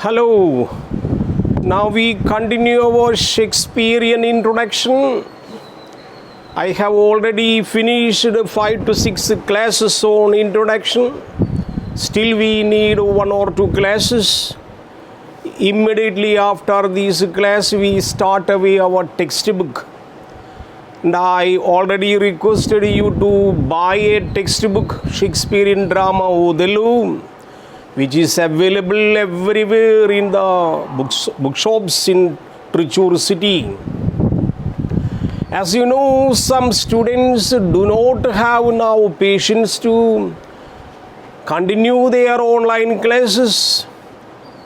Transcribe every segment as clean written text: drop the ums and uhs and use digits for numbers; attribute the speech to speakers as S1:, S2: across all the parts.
S1: Hello. Now we continue our Shakespearean introduction. I have already finished 5 to 6 classes on introduction. Still we need 1 or 2 classes. Immediately after this class we start away our textbook. And I already requested you to buy a textbook, Shakespearean drama Othello, which is available everywhere in the bookshops in Trichur city. As you know, some students do not have now patience to continue their online classes.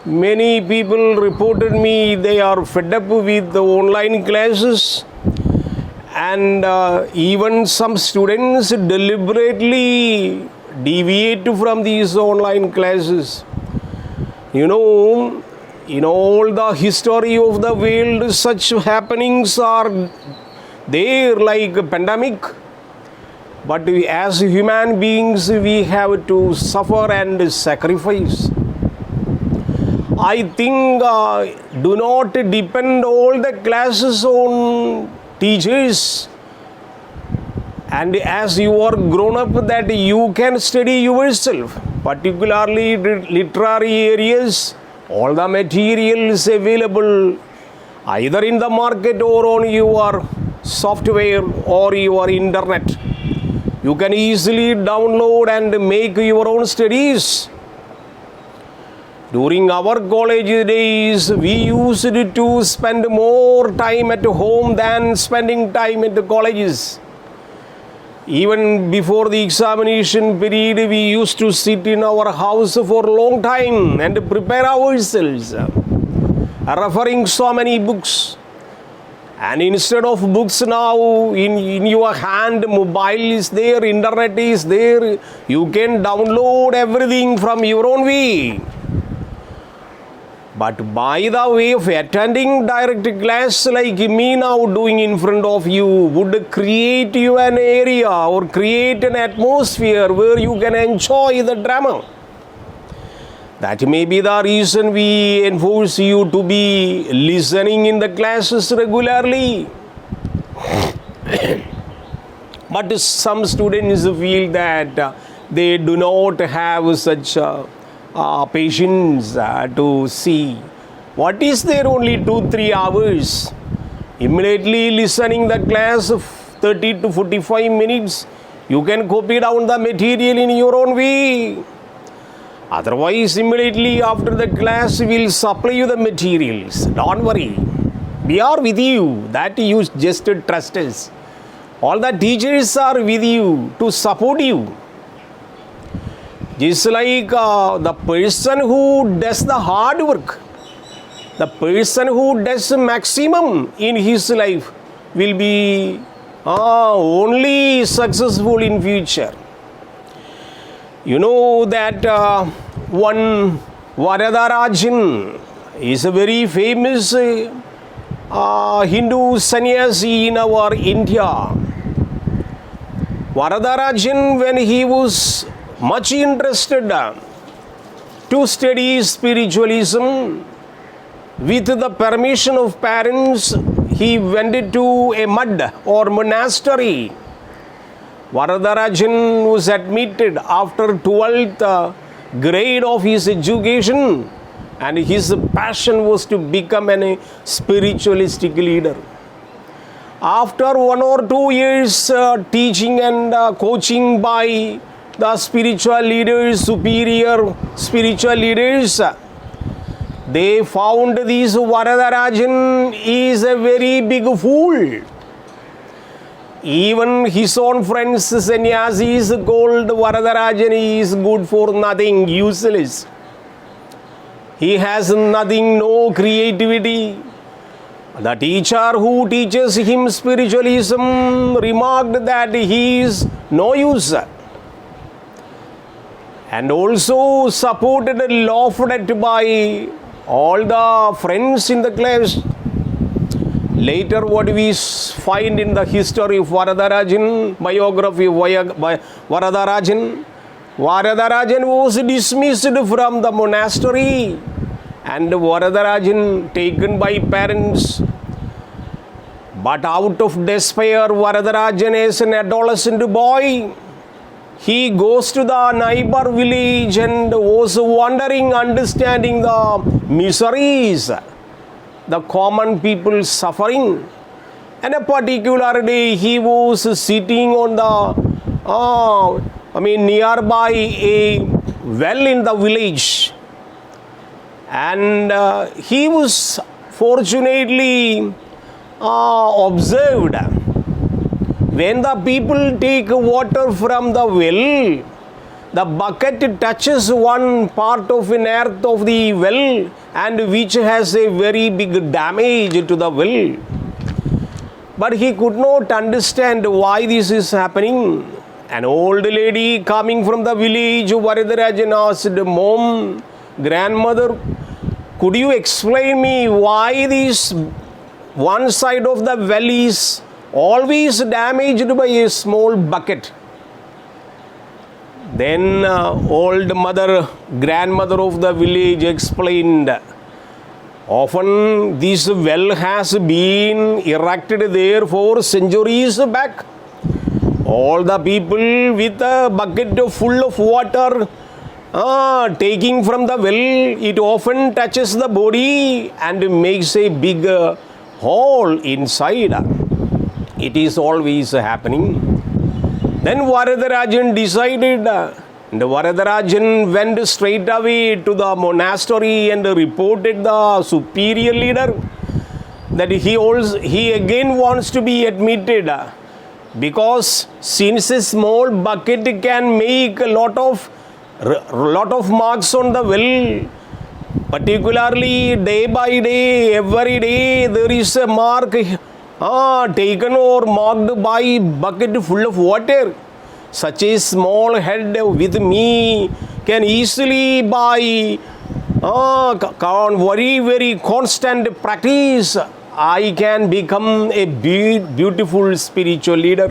S1: Many people reported me they are fed up with the online classes, and even some students deliberately deviate from these online classes. You know, in all the history of the world, such happenings are there like a pandemic. But as human beings, we have to suffer and sacrifice. I think do not depend all the classes on teachers. And as you are grown up, that you can study yourself, particularly literary areas. All the materials available either in the market or on your software or your internet. You can easily download and make your own studies. During our college days, we used to spend more time at home than spending time at the colleges. Even before the examination period, we used to sit in our house for a long time and prepare ourselves, referring so many books. And instead of books now, in your hand, mobile is there, internet is there, you can download everything from your own way. But by the way of attending direct class like me now doing in front of you would create you an area or create an atmosphere where you can enjoy the drama. That may be the reason we enforce you to be listening in the classes regularly. But some students feel that they do not have such patience to see what is there only 2-3 hours. Immediately listening the class of 30 to 45 minutes, you can copy down the material in your own way. Otherwise, immediately after the class, we will supply you the materials. Don't worry. We are with you. That you just trust us. All the teachers are with you to support you. Just like the person who does the hard work, the person who does maximum in his life will be only successful in future. You know that one Varadarajan is a very famous Hindu sannyasi in our India. Varadarajan, when he was much interested to study spiritualism, with the permission of parents, he went to a mud or monastery. Varadarajan was admitted after 12th grade of his education, and his passion was to become a spiritualistic leader. After 1 or 2 years teaching and coaching by the spiritual leaders, superior spiritual leaders, they found this Varadarajan is a very big fool. Even his own friends, sannyasis, called Varadarajan is good for nothing, useless. He has nothing, no creativity. The teacher who teaches him spiritualism remarked that he is no use, and also supported and laughed at by all the friends in the class. Later, what we find in the history of Varadarajan, biography of Varadarajan, Varadarajan was dismissed from the monastery and Varadarajan taken by parents. But out of despair, Varadarajan is an adolescent boy. He goes to the neighbor village and was wondering, understanding the miseries, the common people suffering. And a particular day, he was sitting on the, nearby a well in the village. And he was fortunately observed when the people take water from the well, the bucket touches one part of an earth of the well, and which has a very big damage to the well. But he could not understand why this is happening. An old lady coming from the village, Varadarajan asked, "Mom, grandmother, could you explain me why this one side of the well is always damaged by a small bucket?" Then old mother, grandmother of the village explained, often this well has been erected there for centuries back. All the people with a bucket full of water taking from the well, it often touches the body and makes a big hole inside. It is always happening. Then Varadarajan decided, and Varadarajan went straight away to the monastery and reported the superior leader that he again wants to be admitted, because since a small bucket can make a lot of marks on the well, particularly day by day, every day there is a mark taken or marked by bucket full of water. Such a small head with me can easily by very, very constant practice, I can become a beautiful spiritual leader.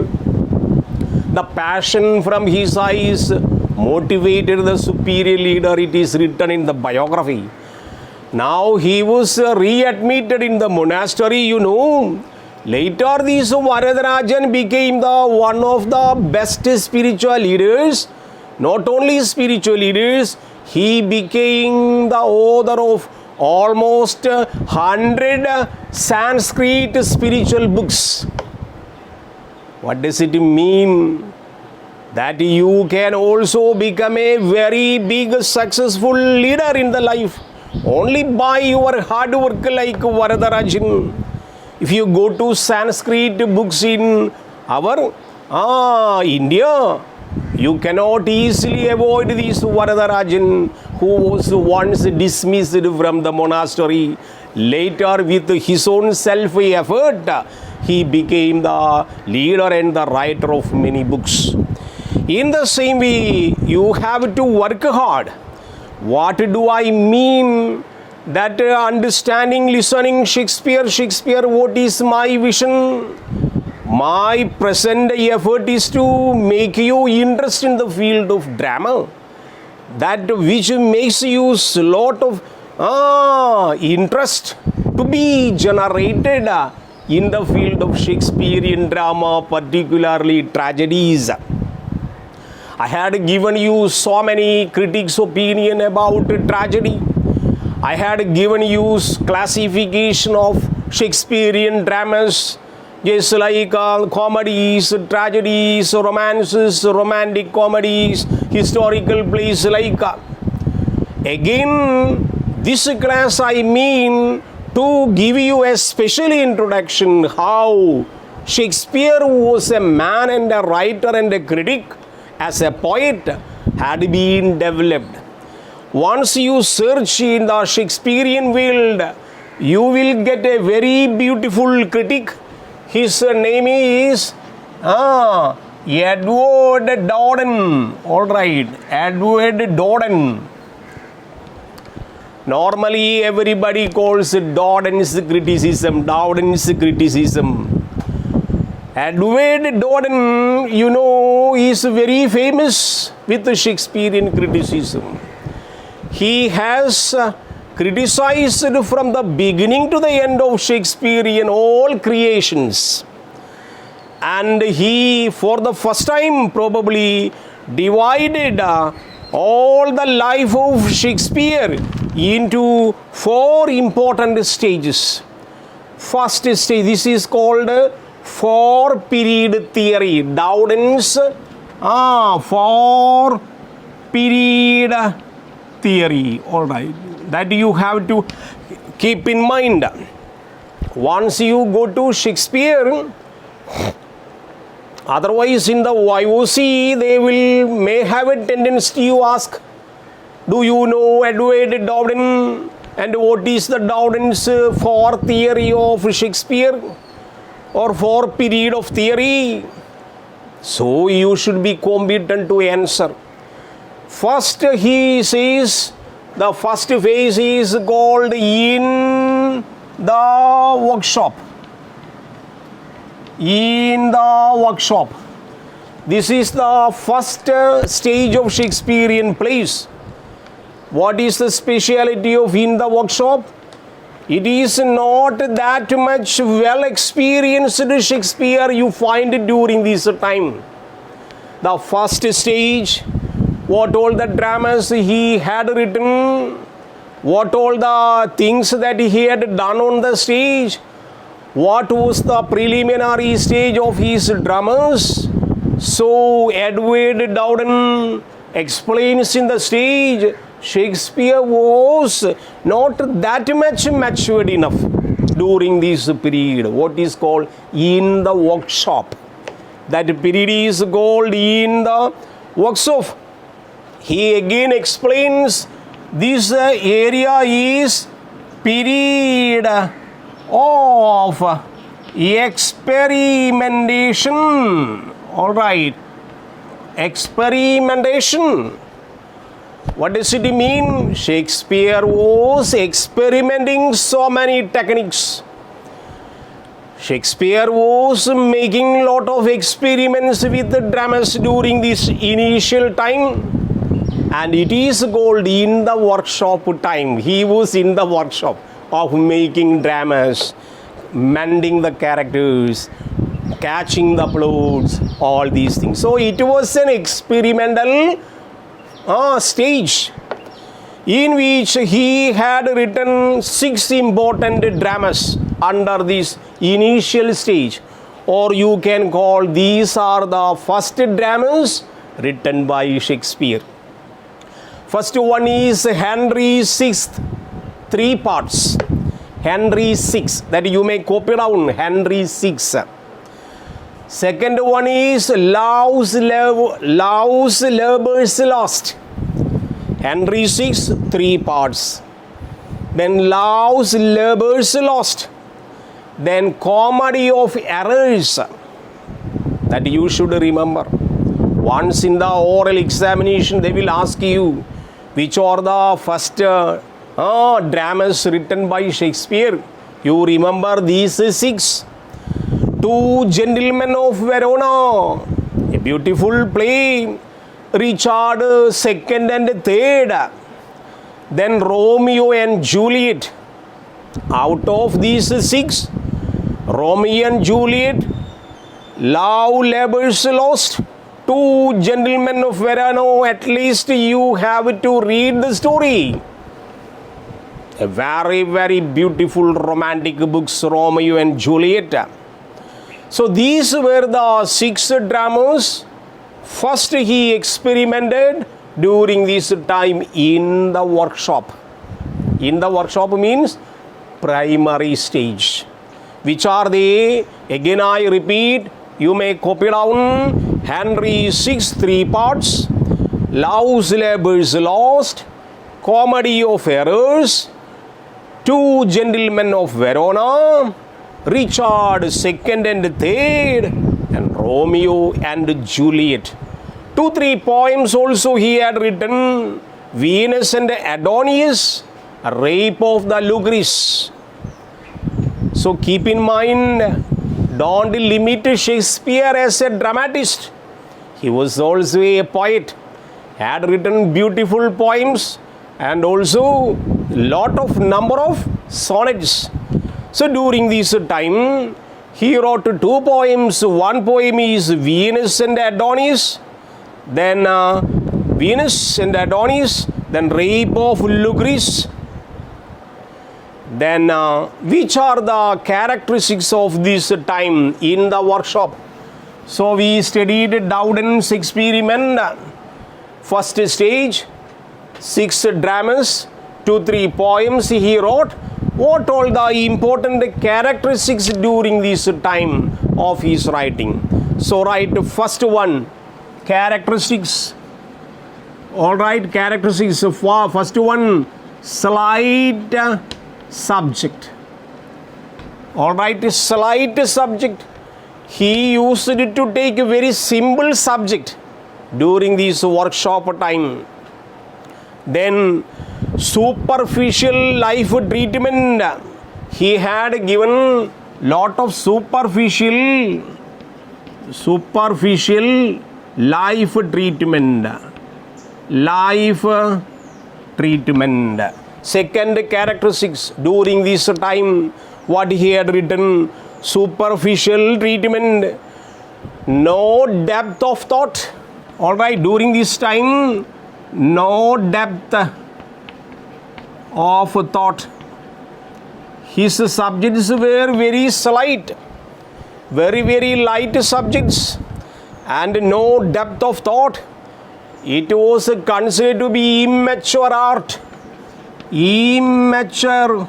S1: The passion from his eyes motivated the superior leader. It is written in the biography. Now he was readmitted in the monastery, Later, this Varadarajan became one of the best spiritual leaders. Not only spiritual leaders, he became the author of almost 100 Sanskrit spiritual books. What does it mean? That you can also become a very big successful leader in the life only by your hard work like Varadarajan. If you go to Sanskrit books in our India, you cannot easily avoid this Varadarajan, who was once dismissed from the monastery. Later, with his own self-effort, he became the leader and the writer of many books. In the same way, you have to work hard. What do I mean? That understanding, listening Shakespeare, what is my vision? My present effort is to make you interest in the field of drama. That which makes you a lot of interest to be generated in the field of Shakespearean drama, particularly tragedies. I had given you so many critics' opinion about tragedy. I had given you classification of Shakespearean dramas, just like comedies, tragedies, romances, romantic comedies, historical plays like. Again, this class I mean to give you a special introduction how Shakespeare was a man and a writer and a critic, as a poet had been developed. Once you search in the Shakespearean world, you will get a very beautiful critic. His name is Edward Dowden. All right, Edward Dowden. Normally, everybody calls it Dowden's criticism. Edward Dowden, is very famous with Shakespearean criticism. He has criticized from the beginning to the end of Shakespearean all creations. And he, for the first time, probably divided all the life of Shakespeare into 4 important stages. First stage, this is called 4 period theory. Dowden's 4 period theory. All right, that you have to keep in mind. Once you go to Shakespeare, otherwise in the YOC they may have a tendency to ask, do you know Edward Dowden and what is the Dowden's 4 theory of Shakespeare or 4 period of theory? So you should be competent to answer. First he says the first phase is called in the workshop. In the workshop. This is the first stage of Shakespearean plays. What is the speciality of in the workshop? It is not that much well experienced Shakespeare you find during this time. The first stage, what all the dramas he had written, what all the things that he had done on the stage, what was the preliminary stage of his dramas. So Edward Dowden explains in the stage, Shakespeare was not that much matured enough during this period, what is called in the workshop. That period is called in the workshop. He again explains this area is period of experimentation. All right, experimentation. What does it mean? Shakespeare was experimenting so many techniques. Shakespeare was making lot of experiments with the dramas during this initial time, and it is called in the workshop time. He was in the workshop of making dramas, mending the characters, catching the plots, all these things. So it was an experimental stage in which he had written 6 important dramas under this initial stage, or you can call these are the first dramas written by Shakespeare. First one is Henry VI, 3 parts. Henry VI, that you may copy down, Henry VI. Second one is Law's Labour's Lost. Henry VI, 3 parts. Then Law's Labour's Lost. Then Comedy of Errors. That you should remember. Once in the oral examination, they will ask you which are the first dramas written by Shakespeare. You remember these 6. 2 Gentlemen of Verona, a beautiful play. Richard II and III. Then Romeo and Juliet. Out of these 6, Romeo and Juliet, Love, Labour's Lost, 2 Gentlemen of Verona, at least you have to read the story. A very, very beautiful romantic books, Romeo and Juliet. So these were the 6 dramas. First he experimented during this time in the workshop. In the workshop means primary stage. Which are they? Again I repeat, you may copy down. Henry VI, 3 parts. Law's Labour's Lost. Comedy of Errors. 2 Gentlemen of Verona. Richard II and III. And Romeo and Juliet. 2-3 poems also he had written. Venus and Adonis, Rape of the Lucrece. So keep in mind, don't limit Shakespeare as a dramatist. He was also a poet, had written beautiful poems and also lot of number of sonnets. So during this time, he wrote 2 poems. One poem is Venus and Adonis, then Venus and Adonis, then Rape of Lucrece. Then which are the characteristics of this time in the workshop? So we studied Dowden's experiment. First stage, 6 dramas, 2-3 poems he wrote. What all the important characteristics during this time of his writing? So write first one, characteristics. All right, characteristics. First one, slight subject. All right, slight subject. He used to take a very simple subject during this workshop time. Then superficial life treatment. He had given lot of superficial life treatment. Second characteristics during this time, what he had written, superficial treatment, no depth of thought. All right, during this time, no depth of thought. His subjects were very slight, very light subjects, and no depth of thought. It was considered to be immature art. Immature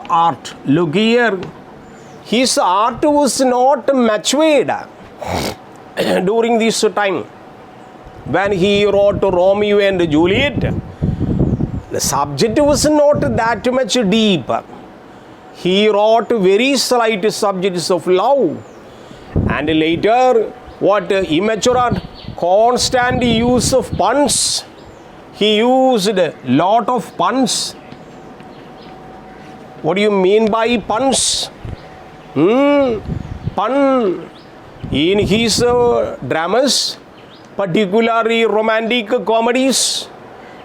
S1: art. Look here. His art was not matured during this time. When he wrote Romeo and Juliet, the subject was not that much deep. He wrote very slight subjects of love. And later, what immature art? Constant use of puns. He used lot of puns. What do you mean by puns? Pun in his dramas, particularly romantic comedies,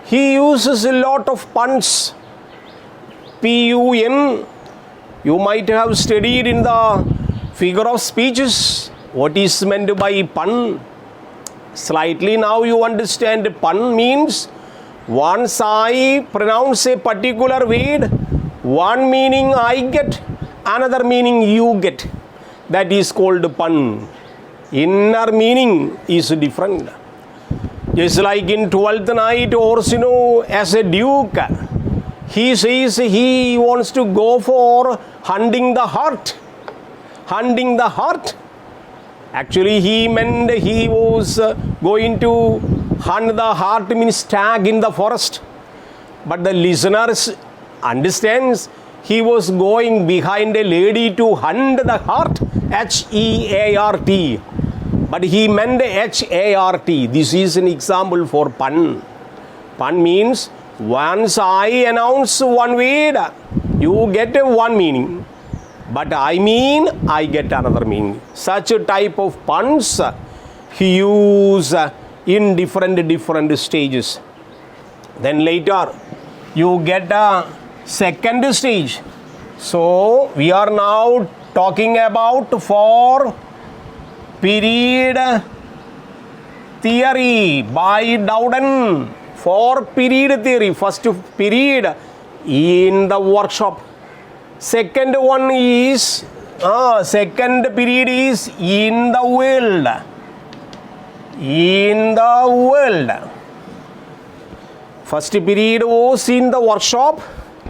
S1: he uses a lot of puns. P-U-N. You might have studied in the figure of speeches what is meant by pun. Slightly now you understand pun means once I pronounce a particular word, one meaning I get, another meaning you get. That is called pun. Inner meaning is different. Just like in 12th night, Orsino as a duke, he says he wants to go for hunting the heart. Hunting the heart. Actually, he meant he was going to hunt the heart, means stag in the forest. But the listeners understands he was going behind a lady to hunt the heart, H-E-A-R-T. But he meant H-A-R-T. This is an example for pun. Pun means once I announce one word, you get one meaning. But I mean, I get another meaning. Such a type of puns he used in different stages. Then later, you get a second stage. So, we are now talking about 4 period theory by Dowden. 4 period theory. First period in the workshop. Second one is, second period is in the world. In the world. First period was in the workshop.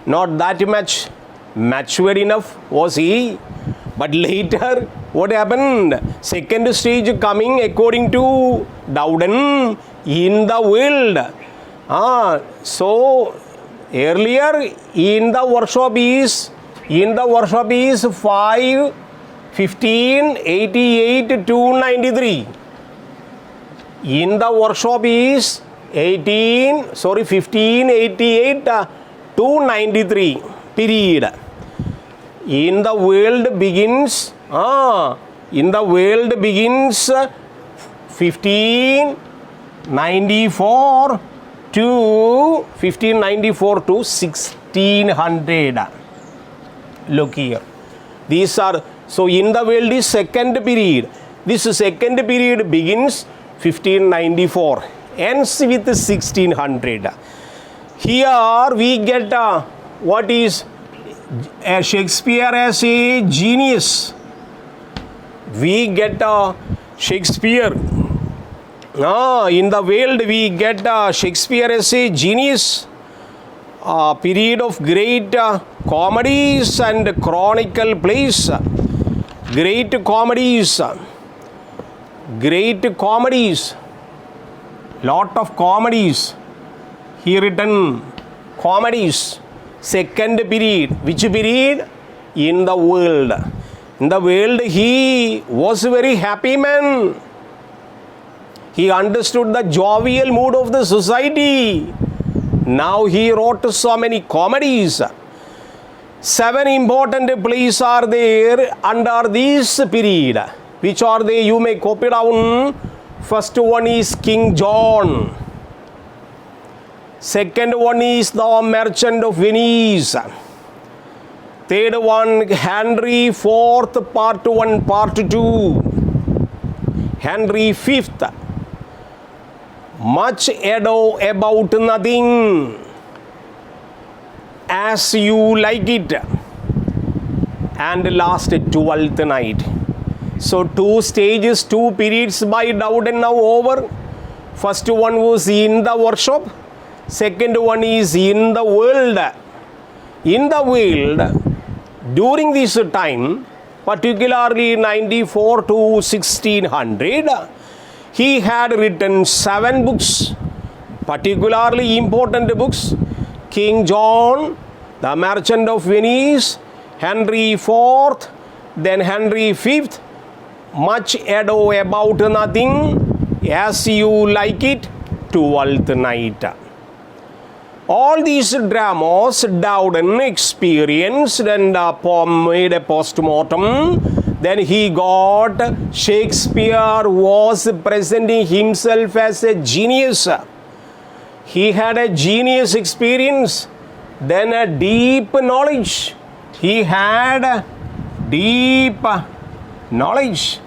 S1: Not that much matured enough was he. But later, what happened? Second stage coming according to Dowden in the world. So, earlier in the workshop is 5, 15, 88 to 93. In the workshop is 15, 88 to 93 period. In the world begins 15, 94 to 1594 to 1600. Look here. These are, so in the world is second period. This second period begins 1594, ends with 1600. Here we get what is Shakespeare as a genius. We get Shakespeare. In the world we get Shakespeare as a genius. Period of great comedies and chronicle plays. Great comedies. Lot of comedies. He written comedies. Second period. Which period? In the world. In the world he was a very happy man. He understood the jovial mood of the society. Now he wrote so many comedies. 7 important plays are there under this period. Which are they? You may copy down. First one is King John. Second one is The Merchant of Venice. Third one, Henry IV, Part 1, Part 2. Henry V, Much Ado About Nothing, As You Like It, and last, 12th Night. So 2 stages, 2 periods by Dowden now over. First one was in the workshop. Second one is in the world. In the world, during this time, particularly 94 to 1600, he had written 7 books, particularly important books. King John, The Merchant of Venice, Henry IV, then Henry V, Much Ado About Nothing, As You Like It, 12th Night. All these dramas Dowden experienced and made a post-mortem. Then he got Shakespeare was presenting himself as a genius. He had a genius experience, then a deep knowledge. He had deep knowledge.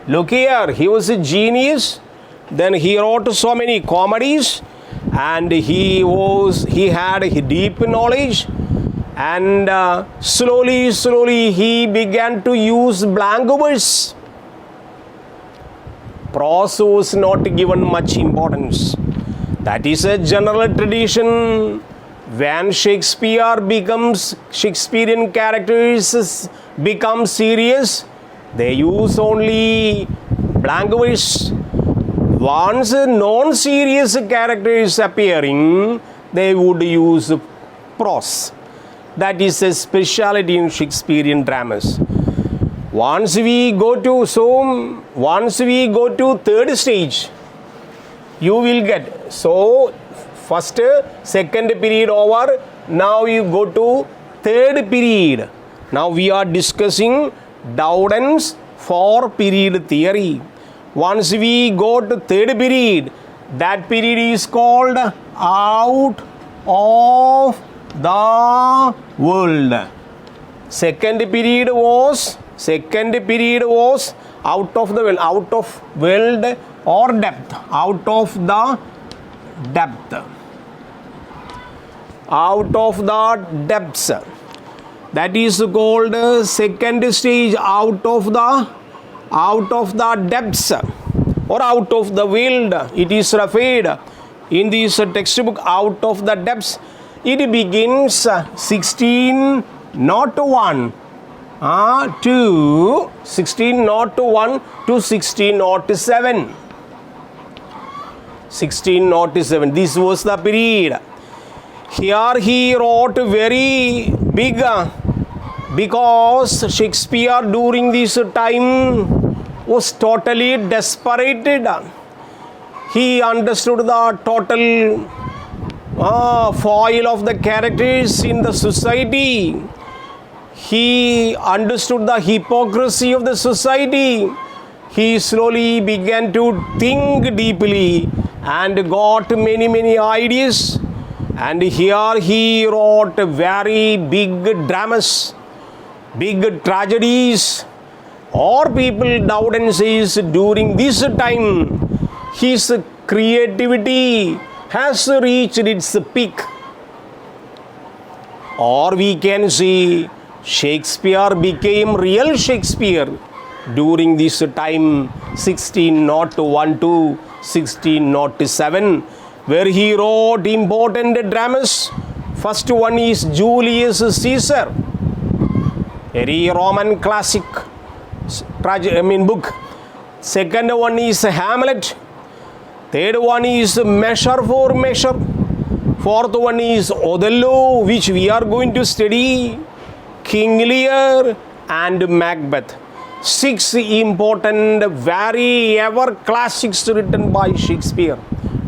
S1: Look here, he was a genius. Then he wrote so many comedies, and he had a deep knowledge. And slowly he began to use blank verse. Prose was not given much importance. That is a general tradition. When Shakespearean characters become serious, they use only blank verse. Once a non-serious character is appearing, they would use prose. That is a speciality in Shakespearean dramas. Once we go to third stage, you will get. So, first, second period over. Now you go to third period. Now we are discussing Dowden's 4 period theory. Once we go to third period, that period is called Out of the World. Second period was out of the world, out of world or depth, out of the depth, out of the depths. That is called second stage, out of the depths or out of the world. It is referred in this textbook, out of the depths. It begins 1601 to 1601 to 1607. 1607. This was the period. Here he wrote very big because Shakespeare during this time was totally desperated. He understood the total foil of the characters in the society. He understood the hypocrisy of the society. He slowly began to think deeply and got many ideas. And here he wrote very big dramas, big tragedies. Or people doubt and says during this time his creativity has reached its peak. Or we can say Shakespeare became real Shakespeare during this time 1601 to 1607, where he wrote important dramas. First one is Julius Caesar, very Roman classic book. Second one is Hamlet. Third one is Measure for Measure. Fourth one is Othello, which we are going to study. King Lear and Macbeth. 6 important, very ever classics written by Shakespeare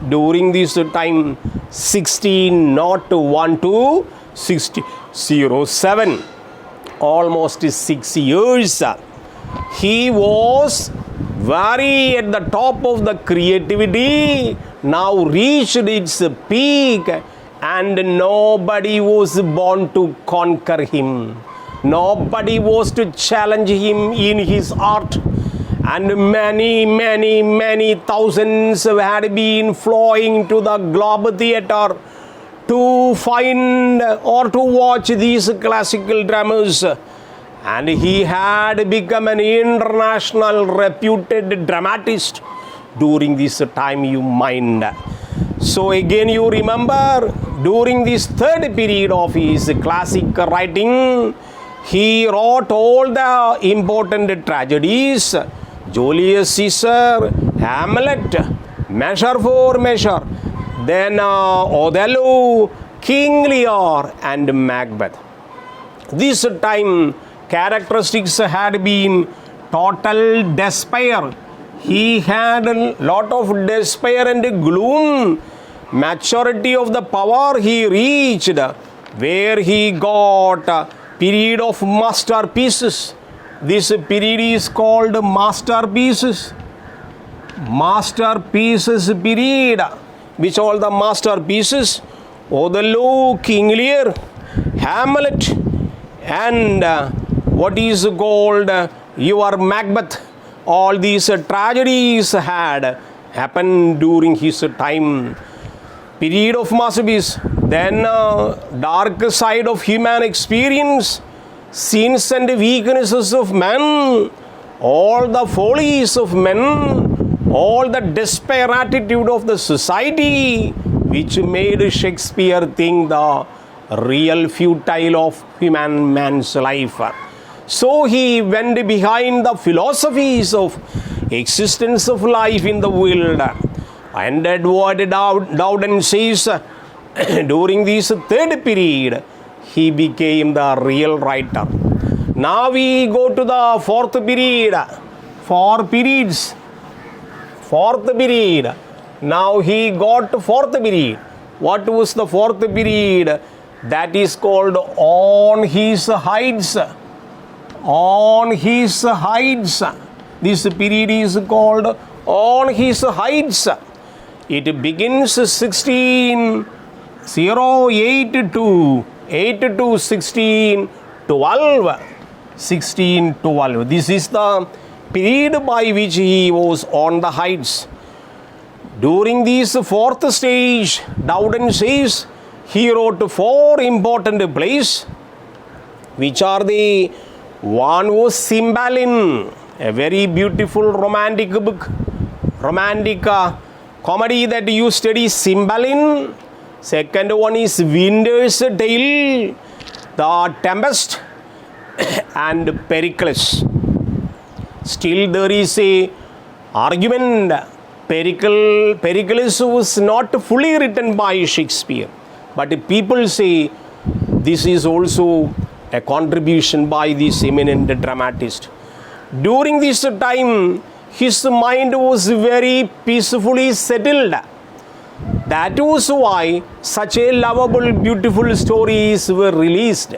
S1: during this time 1601 to 1607. Almost 6 years. He was very at the top of the creativity, now reached its peak, and nobody was born to conquer him. Nobody was to challenge him in his art. And many thousands had been flowing to the Globe Theatre to find or to watch these classical dramas. And he had become an international reputed dramatist during this time, you mind. So again you remember, during this third period of his classic writing, he wrote all the important tragedies: Julius Caesar, Hamlet, Measure for Measure, then Othello, King Lear and Macbeth. This time characteristics had been total despair. He had a lot of despair and gloom. Maturity of the power he reached, where he got a period of masterpieces. This period is called masterpieces. Masterpieces period. Which all the masterpieces? Othello, King Lear, Hamlet, and what is called your Macbeth. All these tragedies had happened during his time. Period of masterpiece. Then dark side of human experience, sins and weaknesses of men, all the follies of men, all the despair attitude of the society, which made Shakespeare think the real futile of human man's life. So he went behind the philosophies of existence of life in the world. And Edward Dowden says during this third period he became the real writer. Now we go to the fourth period. 4 periods. Fourth period. Now he got fourth period. What was the fourth period? That is called On His Heights. On His Heights. This period is called On His Heights. It begins 1608 to 1612. 1612. This is the period by which he was on the heights. During this fourth stage, Dowden says he wrote 4 important plays, which are the one was Cymbeline, a very beautiful romantic book, romantic comedy that you study, Cymbeline. Second one is Winter's Tale, The Tempest and Pericles. Still there is a argument. Pericles was not fully written by Shakespeare, but people say this is also a contribution by this eminent dramatist. During this time, his mind was very peacefully settled. That was why such a lovable, beautiful stories were released.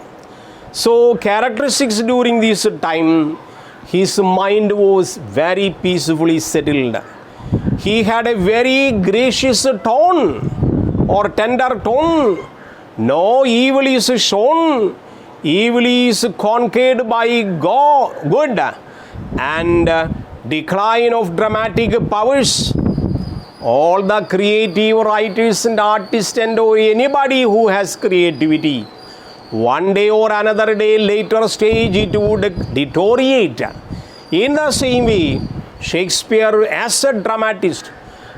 S1: So, characteristics during this time, his mind was very peacefully settled. he had a very gracious tone or tender tone. No evil is shown. Evil is conquered by good. And decline of dramatic powers. All the creative writers and artists and anybody who has creativity, one day or another day, later stage, it would deteriorate. In the same way, Shakespeare as a dramatist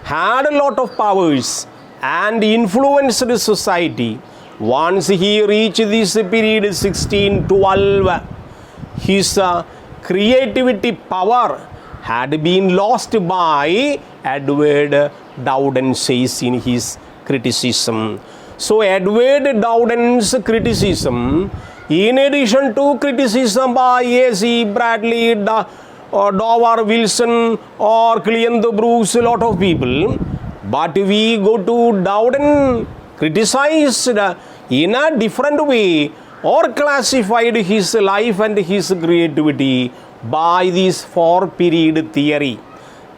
S1: had a lot of powers and influenced society. Once he reached this period 1612, his creativity power had been lost by Edward Dowden, says in his criticism. So Edward Dowden's criticism, in addition to criticism by A.C. Bradley, Dover Wilson or Cleanth Bruce, a lot of people, but we go to Dowden criticized in a different way or classified his life and his creativity by this four-period theory.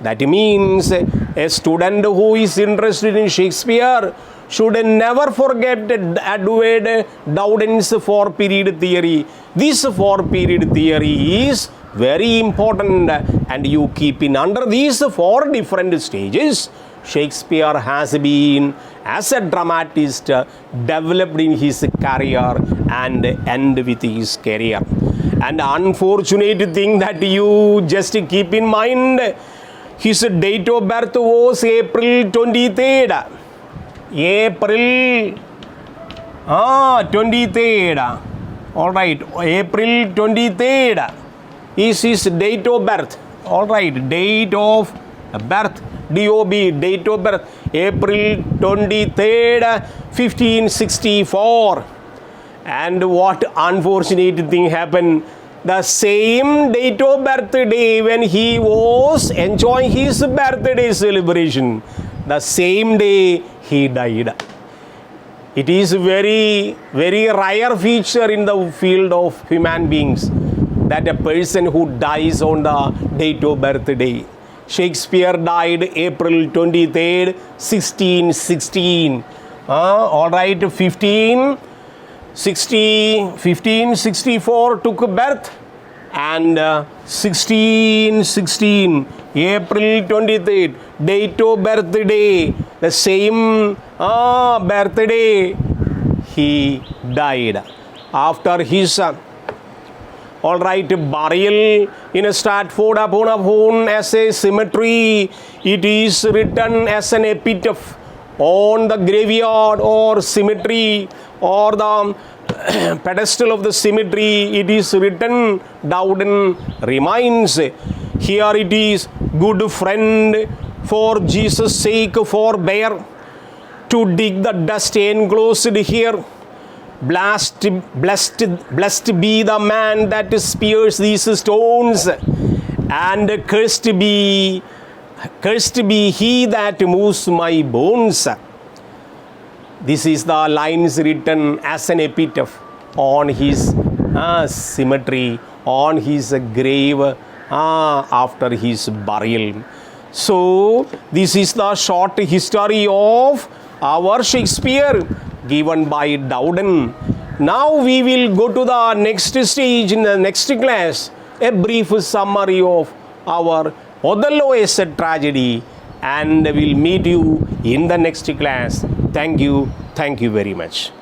S1: That means a student who is interested in Shakespeare should never forget Edward Dowden's four-period theory. This four-period theory is very important, and you keep in under these four different stages, Shakespeare has been, as a dramatist, developed in his career and end with his career. And unfortunate thing that you just keep in mind, his date of birth was April 23rd. April 23rd. All right, April 23rd is his date of birth. All right, date of birth, D-O-B, date of birth, April 23rd, 1564. And what unfortunate thing happened? The same date of birthday when he was enjoying his birthday celebration, the same day he died. It is very, very rare feature in the field of human beings that a person who dies on the date of birthday. Shakespeare died April 23rd, 1616. All right, 1564 took birth, and 1616 April 23rd, date of birthday, the same birthday he died. After his all right, burial in Stratford-upon-Avon as a cemetery, it is written as an epitaph on the graveyard or cemetery or the pedestal of the cemetery. It is written, Dowden reminds, here it is, good friend, for Jesus' sake forbear to dig the dust enclosed here. Blessed be the man that spears these stones, and cursed be he that moves my bones. This is the lines written as an epitaph on his cemetery, on his grave after his burial. So this is the short history of our Shakespeare given by Dowden. Now we will go to the next stage in the next class, a brief summary of our Othello as a tragedy, and we'll meet you in the next class. Thank you very much.